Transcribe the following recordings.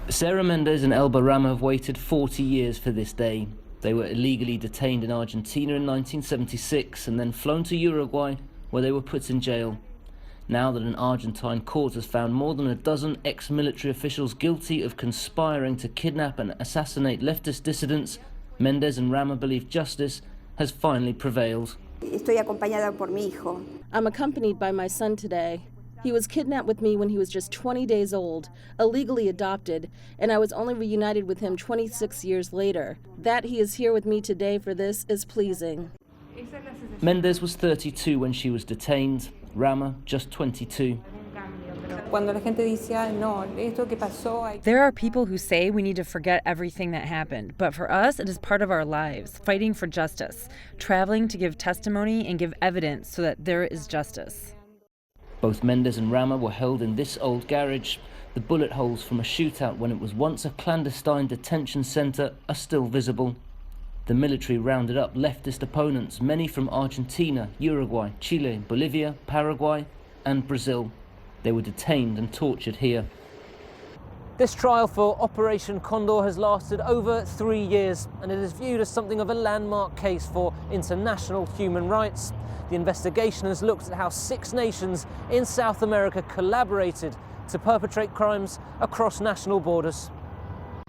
Sarah Mendez and Elba Rama have waited 40 years for this day. They were illegally detained in Argentina in 1976 and then flown to Uruguay, where they were put in jail. Now that an Argentine court has found more than a dozen ex-military officials guilty of conspiring to kidnap and assassinate leftist dissidents, Mendez and Rama believe justice has finally prevailed. I'm accompanied by my son today. He was kidnapped with me when he was just 20 days old, illegally adopted, and I was only reunited with him 26 years later. That he is here with me today for this is pleasing. Mendez was 32 when she was detained, Rama just 22. There are people who say we need to forget everything that happened, but for us, it is part of our lives, fighting for justice, traveling to give testimony and give evidence so that there is justice. Both Mendez and Rama were held in this old garage. The bullet holes from a shootout when it was once a clandestine detention center are still visible. The military rounded up leftist opponents, many from Argentina, Uruguay, Chile, Bolivia, Paraguay, and Brazil. They were detained and tortured here. This trial for Operation Condor has lasted over 3 years, and it is viewed as something of a landmark case for international human rights. The investigation has looked at how 6 nations in South America collaborated to perpetrate crimes across national borders.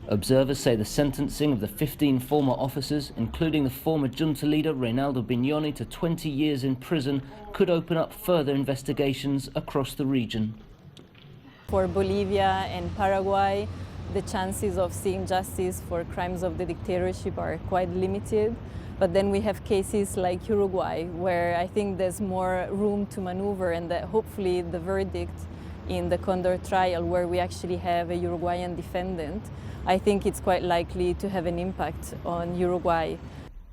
Observers say the sentencing of the 15 former officers, including the former junta leader Reinaldo Bignoni, to 20 years in prison, could open up further investigations across the region. For Bolivia and Paraguay, the chances of seeing justice for crimes of the dictatorship are quite limited. But then we have cases like Uruguay, where I think there's more room to maneuver, and that hopefully the verdict in the Condor trial, where we actually have a Uruguayan defendant, I think it's quite likely to have an impact on Uruguay.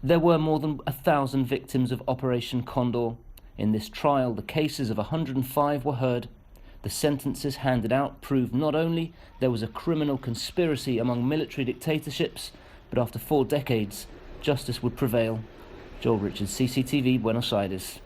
There were more than 1,000 victims of Operation Condor. In this trial, the cases of 105 were heard. The sentences handed out proved not only there was a criminal conspiracy among military dictatorships, but after 4 decades, justice would prevail. Joel Richards, CCTV, Buenos Aires.